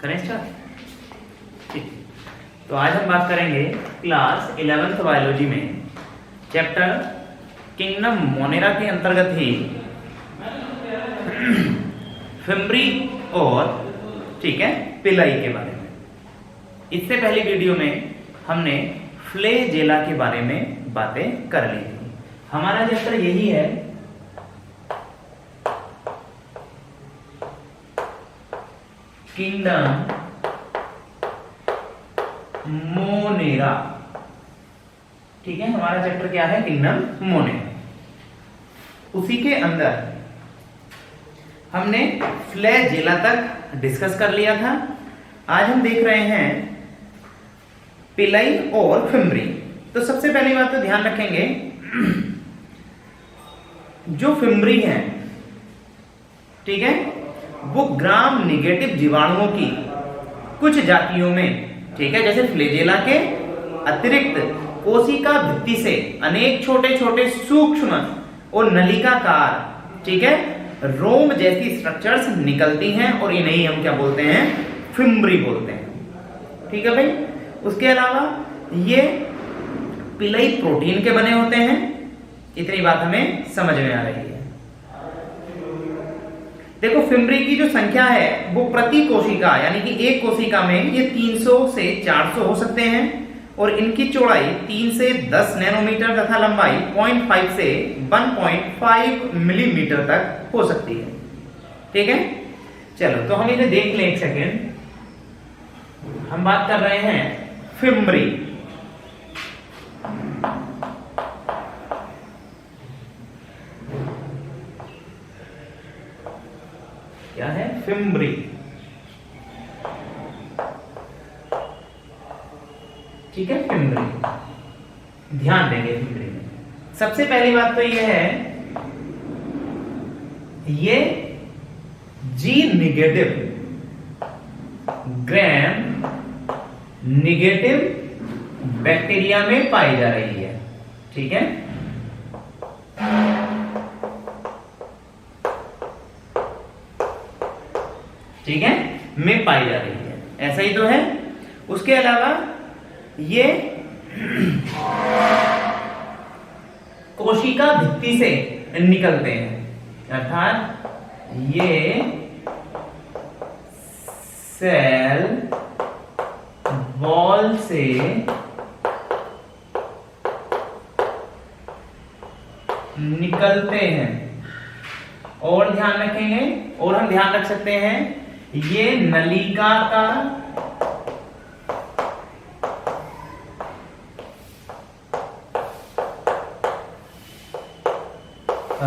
करें स्टार्ट। ठीक, तो आज हम बात करेंगे क्लास 11th बायोलॉजी में चैप्टर किंगडम मोनेरा के अंतर्गत ही फिम्बरी और ठीक है पिलाई के बारे में। इससे पहली वीडियो में हमने फ्लैजेला के बारे में बातें कर ली थी। हमारा चैप्टर यही है किंगडम मोनेरा। ठीक है, हमारा चैप्टर क्या है? Kingdom Monera. उसी के अंदर हमने फ्लैजेला तक डिस्कस कर लिया था। आज हम देख रहे हैं पिलाई और फिम्बरी। तो सबसे पहली बात तो ध्यान रखेंगे, जो फिम्बरी है ठीक है, वो ग्राम नेगेटिव जीवाणुओं की कुछ जातियों में ठीक है, जैसे फ्लैजेला के अतिरिक्त कोशिका भित्ति से अनेक छोटे छोटे सूक्ष्म और नलिकाकार ठीक है रोम जैसी स्ट्रक्चर्स निकलती हैं और इन्हें हम क्या बोलते हैं? फिम्बरी बोलते हैं। ठीक है भाई। उसके अलावा ये पिलाई प्रोटीन के बने होते हैं। इतनी बात हमें समझ में आ रही है। देखो, फिम्बरी की जो संख्या है वो प्रति कोशिका यानी कि एक कोशिका में ये 300 से 400 हो सकते हैं और इनकी चौड़ाई 3 से 10 नैनोमीटर तथा लंबाई 0.5 से 1.5 मिलीमीटर तक हो सकती है। ठीक है, चलो तो हम इन्हें देख लें एक सेकेंड। हम बात कर रहे हैं फिम्बरी। क्या है? फिम्बरी। ठीक है, फिम्बरी ध्यान देंगे। फिम्बरी में सबसे पहली बात तो यह है, ये जी निगेटिव ग्राम निगेटिव बैक्टीरिया में पाई जा रही है। ठीक है, ठीक है, में पाई जा रही है, ऐसा ही तो है। उसके अलावा ये कोशिका भित्ति से निकलते हैं, अर्थात ये सेल वॉल से निकलते हैं। और ध्यान रखेंगे, और हम ध्यान रख सकते हैं, ये नलिका का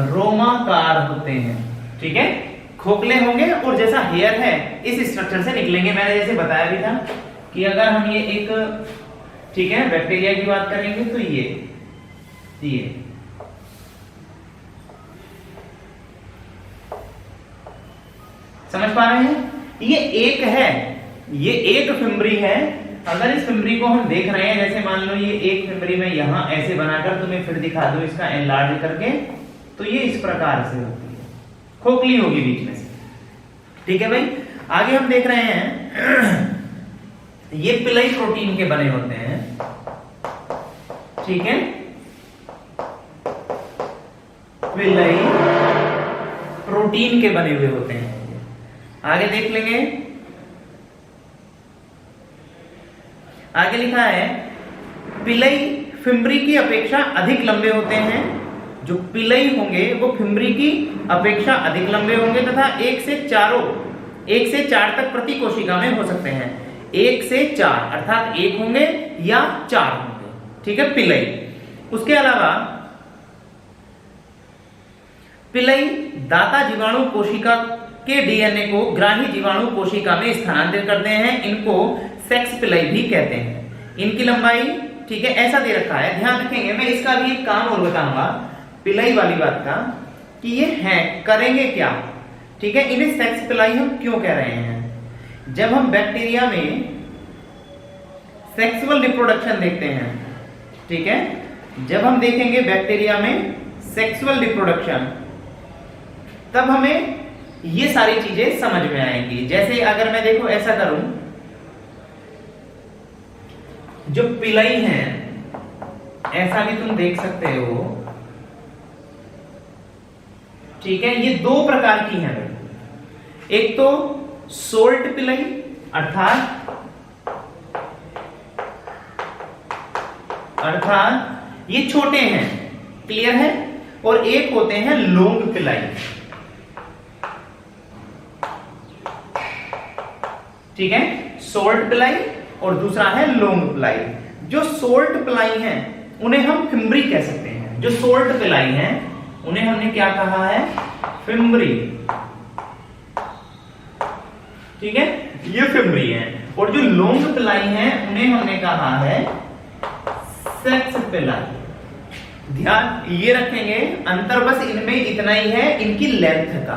रोमाकार होते हैं। ठीक है, खोखले होंगे और जैसा हेयर है इस स्ट्रक्चर से निकलेंगे। मैंने जैसे बताया भी था कि अगर हम ये एक ठीक है बैक्टीरिया की बात करेंगे तो ये समझ पा रहे हैं? ये एक है, ये एक फिम्बरी है। अगर इस फिम्बरी को हम देख रहे हैं, जैसे मान लो ये एक फिम्बरी में यहां ऐसे बनाकर तुम्हें फिर दिखा दो इसका एनलार्ज करके, तो ये इस प्रकार से होती है, खोखली होगी बीच में से। ठीक है भाई। आगे हम देख रहे हैं ये पिलाई प्रोटीन के बने होते हैं। ठीक है, पिलाई प्रोटीन के बने हुए होते हैं। आगे देख लेंगे, आगे लिखा है पिलाई फिम्बरी की अपेक्षा अधिक लंबे होते हैं। जो पिलाई होंगे वो फिम्बरी की अपेक्षा अधिक लंबे होंगे तथा 1 से 4 तक प्रति कोशिका में हो सकते हैं। 1 से 4 अर्थात 1 होंगे या 4 होंगे। ठीक है, पिलाई। उसके अलावा पिलाई दाता जीवाणु कोशिका के डीएनए को ग्राही जीवाणु कोशिका में स्थानांतरित करते हैं। इनको सेक्स पिलाई भी कहते हैं। इनकी लंबाई ठीक है ऐसा दे रखा है, ध्यान रखेंगे। मैं इसका भी एक काम और बताऊंगा पिलाई वाली बात का, कि ये हैं करेंगे क्या। ठीक है, इन्हें सेक्स पिलाई हम क्यों कह रहे हैं? जब हम बैक्टीरिया में सेक्सुअल रिप्रोडक्शन देखते हैं, ठीक है, जब हम देखेंगे बैक्टीरिया में सेक्सुअल रिप्रोडक्शन, तब हमें ये सारी चीजें समझ में आएंगी। जैसे अगर मैं देखो ऐसा करूं, जो पिलई है ऐसा भी तुम देख सकते हो, ठीक है। ये दो प्रकार की है, एक तो सोल्ट पिलई अर्थात ये छोटे हैं, क्लियर है, और एक होते हैं लॉन्ग पिलाई, ठीक है। सोल्ट पिलाई और दूसरा है लॉन्ग पिलाई। जो सोल्ट पिलाई है उन्हें हम फिम्बरी कह सकते हैं। जो सोल्ट पिलाई है उन्हें हमने क्या कहा है, फिम्बरी, ठीक है, ये फिम्बरी है। और जो लॉन्ग पिलाई है उन्हें हमने कहा है सेक्स पिलाई। ध्यान ये रखेंगे, अंतर बस इनमें इतना ही है, इनकी लेंथ का,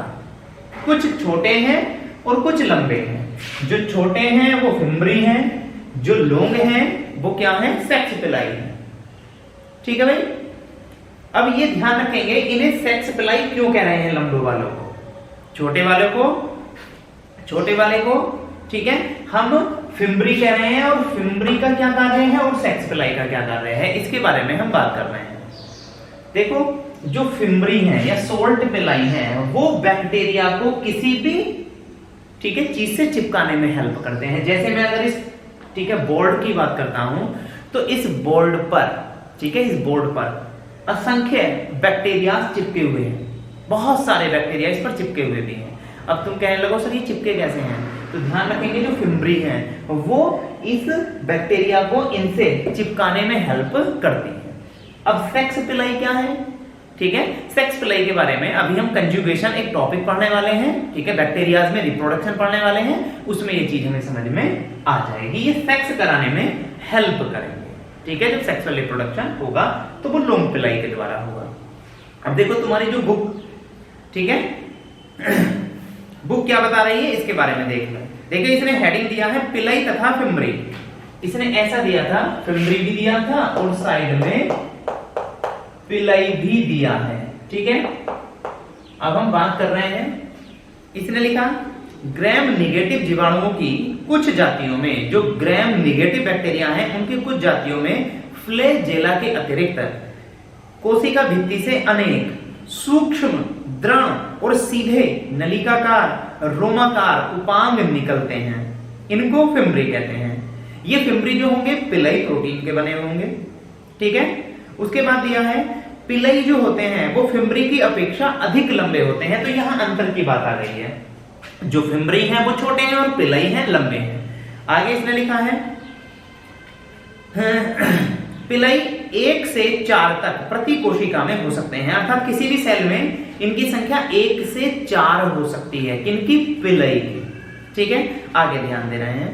कुछ छोटे हैं और कुछ लंबे हैं। जो छोटे हैं वो फिम्बरी हैं, जो लॉन्ग हैं वो क्या है, सेक्स पिलाई है, ठीक है भाई। अब ये ध्यान रखेंगे, इन्हें सेक्स पिलाई क्यों कह रहे हैं, लंबे वालों को, छोटे वाले को, ठीक है, हम फिम्बरी कह रहे हैं। और फिम्बरी का क्या कार्य है और सेक्स पिलाई का क्या कार्य है, इसके बारे में हम बात कर रहे हैं। देखो, जो फिम्बरी है या सोल्ट पिलाई है वो बैक्टीरिया को किसी भी, ठीक है, चीज से चिपकाने में हेल्प करते हैं। जैसे मैं अगर इस, ठीक है, बोर्ड की बात करता हूं, तो इस बोर्ड पर, ठीक है, इस बोर्ड पर असंख्य बैक्टीरिया चिपके हुए हैं, बहुत सारे बैक्टीरिया इस पर चिपके हुए भी हैं। अब तुम कहने लगो सर ये चिपके कैसे हैं, तो ध्यान रखेंगे जो फिम्बरी है वो इस बैक्टीरिया को इनसे चिपकाने में हेल्प करती है। अब सेक्स पिलाई क्या है, ठीक है, सेक्स पिलाई के बारे में अभी हम कंजुगेशन एक टॉपिक पढ़ने वाले हैं, ठीक है, बैक्टीरियाज में रिप्रोडक्शन पढ़ने वाले हैं, उसमें ये चीज हमें समझ में आ जाएगी। ये सेक्स कराने में हेल्प करेंगे, ठीक है। जब सेक्सुअल रिप्रोडक्शन होगा तो वो लॉन्ग पिलाई के द्वारा होगा। अब देखो तुम्हारी जो बुक, ठीक है, बुक क्या बता रही है इसके बारे में देख लो। देखिए इसने हेडिंग दिया है पिलई तथा फिम्बरी, इसने ऐसा दिया था, फिम्बरी भी दिया था और साइड में पिलई भी दिया है, ठीक है। अब हम बात कर रहे हैं, इसने लिखा ग्राम निगेटिव जीवाणुओं की कुछ जातियों में, जो ग्राम निगेटिव बैक्टीरिया हैं उनकी कुछ जातियों में फ्लैजेला के अतिरिक्त कोशिका भित्ति से अनेक सूक्ष्म, दृढ़ और सीधे नलिकाकार रोमाकार उपांग निकलते हैं, इनको फिम्बरी कहते हैं। ये फिम्बरी जो होंगे पिलई प्रोटीन के बने होंगे, ठीक है। उसके बाद दिया है पिलई जो होते हैं वो फिम्बरी की अपेक्षा अधिक लंबे होते हैं, तो यहां अंतर की बात आ गई है। जो फिम्बरी हैं वो छोटे हैं और पिलई हैं लंबे हैं। आगे इसने लिखा है पिलई 1 से 4 तक प्रति कोशिका में हो सकते हैं, अर्थात किसी भी सेल में इनकी संख्या 1 से 4 हो सकती है, किनकी, पिलई की, ठीक है। आगे ध्यान दे रहे हैं,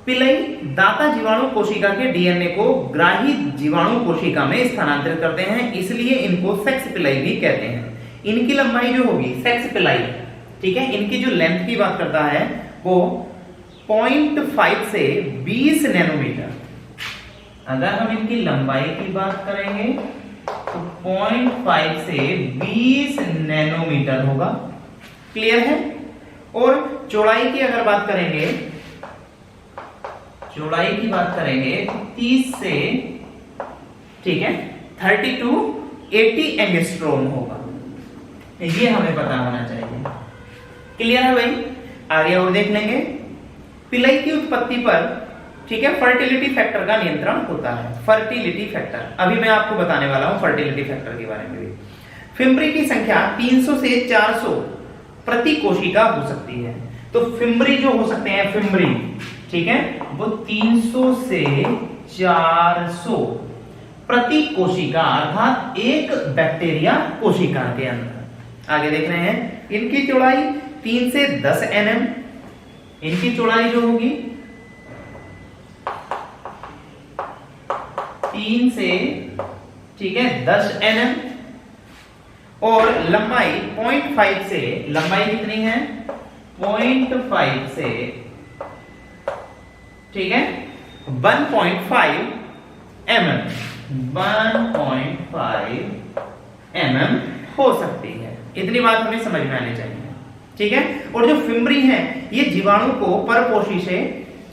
पिलई दाता जीवाणु कोशिका के डीएनए को ग्राही जीवाणु कोशिका में स्थानांतरित करते हैं, इसलिए इनको सेक्स पिलई भी कहते हैं। इनकी लंबाई जो होगी सेक्स पिलई, ठीक है, इनकी जो लेंथ की बात करता है वो 0.5 से 20 नैनोमीटर। अगर हम इनकी लंबाई की बात करेंगे तो 0.5 से 20 नैनोमीटर होगा, क्लियर है। और चौड़ाई की अगर बात करेंगे, चौड़ाई की बात करेंगे तो 30 से, ठीक है, 30 to 80 एंगस्ट्रोम होगा, ये हमें पता होना चाहिए, क्लियर है भाई। आगे और देख लेंगे, पिलई की उत्पत्ति पर, ठीक है, फर्टिलिटी फैक्टर का नियंत्रण होता है। फर्टिलिटी फैक्टर अभी मैं आपको बताने वाला हूं, फर्टिलिटी फैक्टर के बारे में भी। फिम्बरी की संख्या 300 से 400 प्रति कोशिका हो सकती है, तो फिम्बरी जो हो सकते हैं, फिम्बरी, ठीक है, वो 300 से 400 प्रति कोशिका, अर्थात एक बैक्टीरिया कोशिका के अंदर। आगे देख रहे हैं, इनकी चौड़ाई 3 से 10 nm, इनकी चौड़ाई जो होगी 3 से, ठीक है, 10 nm, और लंबाई 0.5 से, लंबाई कितनी है, 0.5 से, ठीक है, 1.5 mm, 1.5 mm हो सकती है। इतनी बात हमें समझ में आनी चाहिए, ठीक है। और जो फिम्बरी है ये जीवाणु को परपोषी से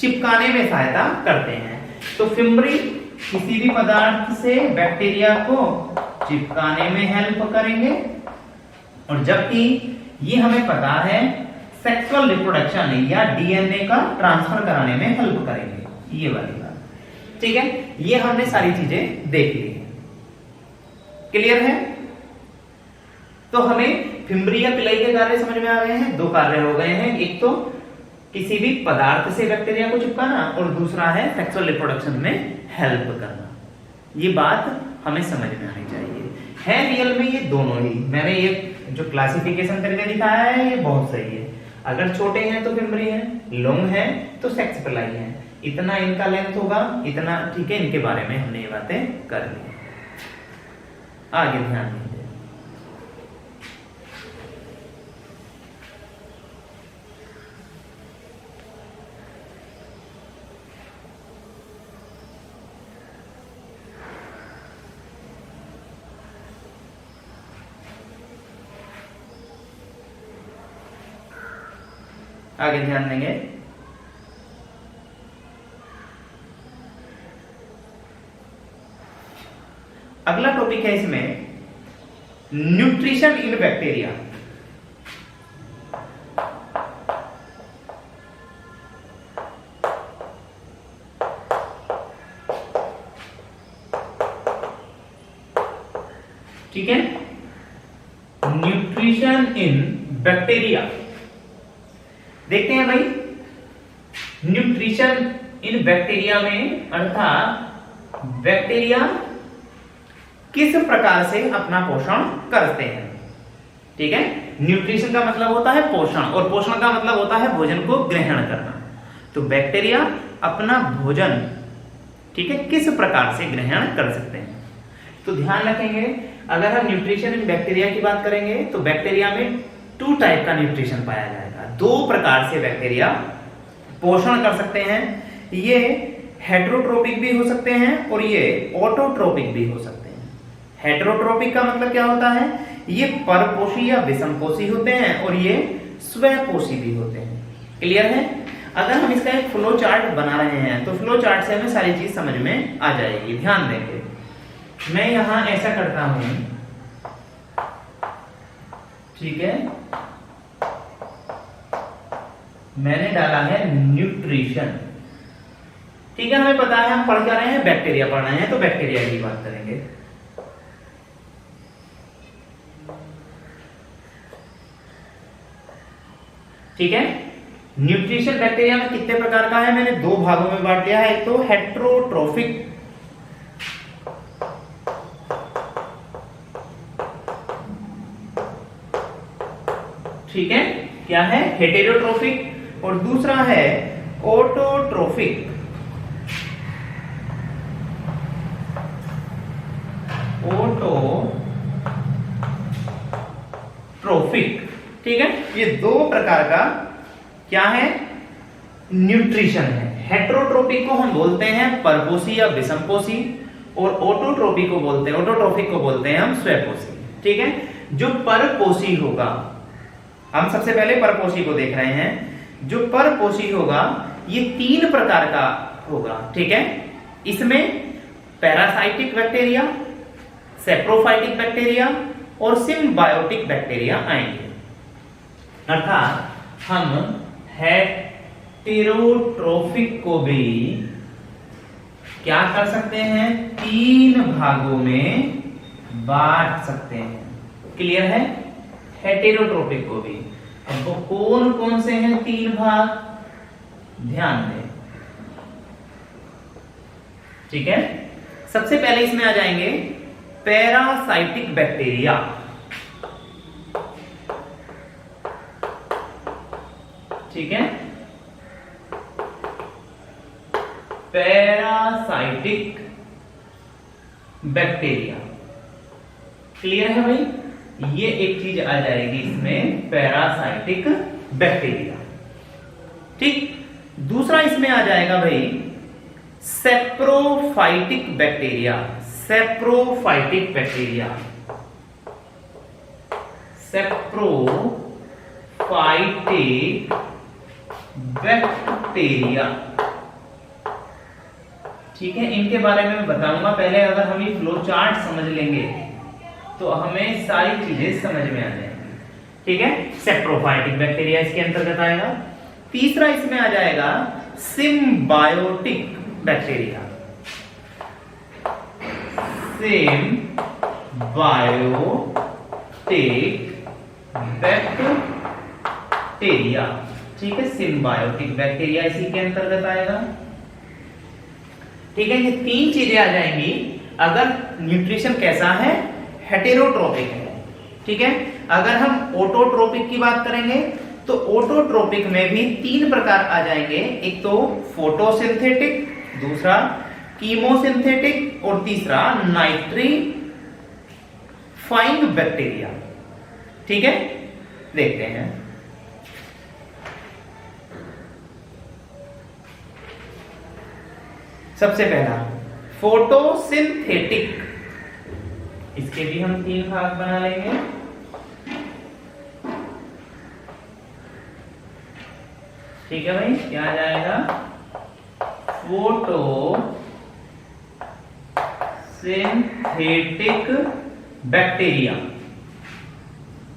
चिपकाने में सहायता करते हैं। तो फिम्बरी किसी भी पदार्थ से बैक्टीरिया को चिपकाने में हेल्प करेंगे, और जबकि ये हमें पता है सेक्सुअल रिप्रोडक्शन या डीएनए का ट्रांसफर कराने में हेल्प करेंगे, ये वाली बात, ठीक है। ये हमने सारी चीजें देख ली, क्लियर है। तो हमें फिम्बरी या पिलाई के कार्य समझ में आ गए हैं। दो कार्य हो गए हैं, एक तो किसी भी पदार्थ से बैक्टीरिया को चिपकाना और दूसरा है सेक्सुअल रिप्रोडक्शन में हेल्प करना। ये बात हमें समझ में आनी चाहिए। है रियल में ये दोनों ही, मैंने ये जो क्लासिफिकेशन करके दिखाया है ये बहुत सही है। अगर छोटे हैं तो फिम्बरी है, लॉन्ग है तो सेक्स पिलाई है, इतना इनका लेंथ होगा, इतना, ठीक है। इनके बारे में हमने ये बातें कर ली। आगे ध्यान दीजिए। आगे ध्यान देंगे। अगला टॉपिक है इसमें न्यूट्रिशन इन बैक्टीरिया। ठीक है, न्यूट्रिशन इन बैक्टीरिया। देखते हैं भाई, न्यूट्रिशन इन बैक्टीरिया में अर्थात बैक्टीरिया किस प्रकार से अपना पोषण करते हैं। ठीक है, न्यूट्रिशन का मतलब होता है पोषण, और पोषण का मतलब होता है भोजन को ग्रहण करना। तो बैक्टीरिया अपना भोजन, ठीक है, किस प्रकार से ग्रहण कर सकते हैं। तो ध्यान रखेंगे, अगर हम न्यूट्रिशन इन बैक्टीरिया की बात करेंगे तो बैक्टीरिया में 2 टाइप का न्यूट्रिशन पाया जाएगा। 2 प्रकार से बैक्टीरिया पोषण कर सकते हैं। ये हेटेरोट्रोपिक भी हो सकते हैं और ये ऑटोट्रोपिक भी हो सकते हैं। हेटेरोट्रोपिक का मतलब क्या होता है, ये परपोषी या विषमपोषी होते हैं और ये स्वपोषी भी होते हैं। क्लियर है। अगर हम इसका एक फ्लो चार्ट बना रहे हैं तो फ्लो चार्ट से हमें सारी चीज समझ में आ जाएगी। ध्यान देंगे, मैं यहां ऐसा करता हूं, ठीक है, मैंने डाला है न्यूट्रिशन। ठीक है, हमें पता है हम पढ़ क्या रहे हैं, बैक्टीरिया पढ़ रहे हैं, तो बैक्टीरिया की बात करेंगे। ठीक है, न्यूट्रिशन बैक्टीरिया में कितने प्रकार का है, मैंने 2 भागों में बांट लिया है। एक तो हेटेरोट्रोफिक, ठीक है, क्या है, हेटेरोट्रोफिक, और दूसरा है ऑटोट्रोफिक। ऑटोट्रोफिक, ठीक है, ये 2 प्रकार का क्या है, न्यूट्रिशन है। हेटेरोट्रोपिक को हम बोलते हैं परपोषी या विषमपोषी, और ऑटोट्रोपिक को बोलते हैं, ऑटोट्रोफिक को बोलते हैं हम स्वपोषी। ठीक है, जो परपोषी होगा, हम सबसे पहले परपोषी को देख रहे हैं। जो परपोषी होगा ये 3 प्रकार का होगा। ठीक है, इसमें पैरासाइटिक बैक्टीरिया, सेप्रोफाइटिक बैक्टीरिया और सिम्बायोटिक बैक्टीरिया आएंगे। अर्थात हम हेटेरोट्रोफिक को भी क्या कर सकते हैं, 3 भागों में बांट सकते हैं। क्लियर है, हेटेरोट्रोपिक को भी। अब वो कौन कौन से हैं 3 भाग, ध्यान दें। ठीक है, सबसे पहले इसमें आ जाएंगे पैरासाइटिक बैक्टीरिया। ठीक है, पैरासाइटिक बैक्टीरिया। क्लियर है भाई, ये एक चीज आ जाएगी इसमें, पैरासाइटिक बैक्टीरिया। ठीक, दूसरा इसमें आ जाएगा भाई saprophytic bacteria. Saprophytic bacteria, saprophytic bacteria. ठीक है, इनके बारे में मैं बताऊंगा। पहले अगर हम ये फ्लो चार्ट समझ लेंगे तो हमें सारी चीजें समझ में आ जाएंगी। ठीक है, सेप्रोफाइटिक बैक्टीरिया इसके अंतर्गत आएगा। तीसरा इसमें आ जाएगा सिम्बायोटिक बैक्टीरिया। Symbiotic bacteria. ठीक है, सिम्बायोटिक बैक्टीरिया इसी के अंतर्गत आएगा। ठीक है, ये तीन चीजें आ जाएंगी अगर न्यूट्रिशन कैसा है, हेटेरोट्रोपिक है। ठीक है, अगर हम ऑटोट्रोपिक की बात करेंगे तो ऑटोट्रोपिक में भी तीन प्रकार आ जाएंगे। एक तो फोटोसिंथेटिक, दूसरा कीमोसिंथेटिक और तीसरा नाइट्रीफाइंग बैक्टीरिया। ठीक है, देखते हैं। सबसे पहला फोटोसिंथेटिक, इसके भी हम तीन भाग बना लेंगे। ठीक है भाई, क्या आ जाएगा? Photosynthetic bacteria.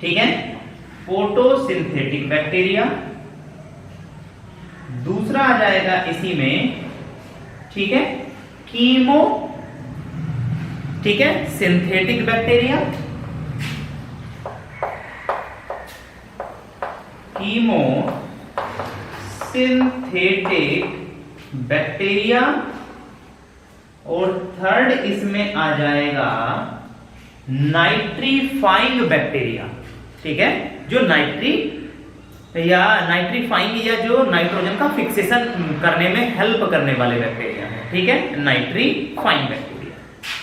ठीक है, फोटोसिंथेटिक बैक्टीरिया। दूसरा आ जाएगा इसी में, ठीक है, कीमो, ठीक है, synthetic bacteria. Chemo synthetic bacteria. और थर्ड इसमें आ जाएगा नाइट्रीफाइंग बैक्टीरिया। ठीक है, जो नाइट्रीफाइंग या जो नाइट्रोजन का फिक्सेशन करने में हेल्प करने वाले बैक्टीरिया है। ठीक है, नाइट्रीफाइंग बैक्टीरिया।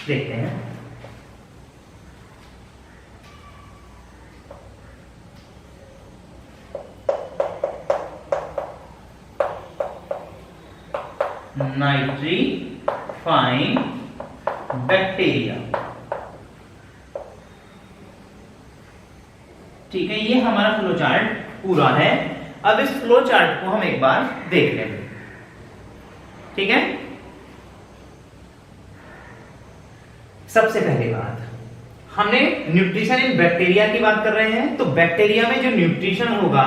देखते हैं। Nitrifying bacteria. ठीक है, ये हमारा फ्लो चार्ट पूरा है। अब इस फ्लो चार्ट को हम एक बार देख लेंगे। ठीक है, सबसे पहली बात, हमने न्यूट्रिशन इन बैक्टीरिया की बात कर रहे हैं। तो बैक्टीरिया में जो न्यूट्रिशन होगा,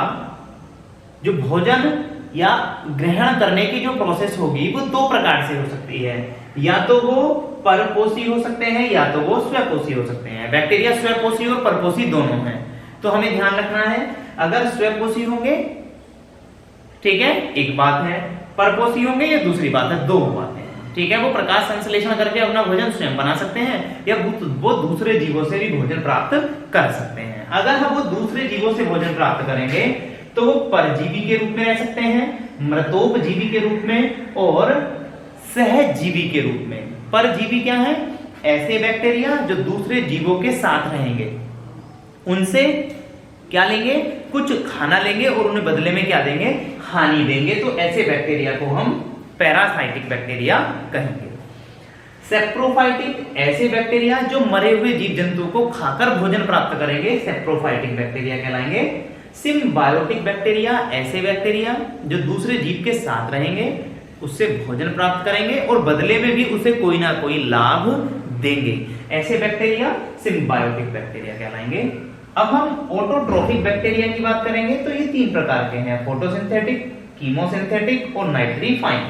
जो भोजन या ग्रहण करने की जो प्रोसेस होगी, वो दो प्रकार से हो सकती है। या तो वो परपोषी हो सकते हैं या तो वो स्वपोषी हो सकते हैं। बैक्टीरिया स्वपोषी और परपोषी दोनों हैं। तो हमें ध्यान रखना है, अगर स्वपोषी होंगे, ठीक है, एक बात है, परपोषी होंगे ये दूसरी बात है, दो बातें हैं। ठीक है, वो प्रकाश संश्लेषण करके अपना भोजन स्वयं बना सकते हैं या वो दूसरे जीवों से भी भोजन प्राप्त कर सकते हैं। अगर हम वो दूसरे जीवों से भोजन प्राप्त करेंगे तो वो परजीवी के रूप में रह सकते हैं, मृतोपजीवी के रूप में और सहजीवी के रूप में। परजीवी क्या है? ऐसे बैक्टीरिया जो दूसरे जीवों के साथ रहेंगे, उनसे क्या लेंगे? कुछ खाना लेंगे और उन्हें बदले में क्या देंगे? हानि देंगे। तो ऐसे बैक्टीरिया को हम पैरासाइटिक बैक्टीरिया कहेंगे। सेप्रोफाइटिक, ऐसे बैक्टीरिया जो मरे हुए जीव जंतु को खाकर भोजन प्राप्त करेंगे, सेप्रोफाइटिक बैक्टीरिया कहलाएंगे। सिम्बायोटिक बैक्टीरिया, ऐसे बैक्टीरिया जो दूसरे जीव के साथ रहेंगे, उससे भोजन प्राप्त करेंगे और बदले में भी उसे कोई ना कोई लाभ देंगे। ऐसे बैक्टीरिया सिम्बायोटिक बैक्टीरिया कहलाएंगे। अब हम ऑटोट्रोफिक बैक्टीरिया की बात करेंगे तो ये तीन प्रकार के हैं, फोटोसिंथेटिक, कीमोसिंथेटिक और नाइट्रीफाइंग।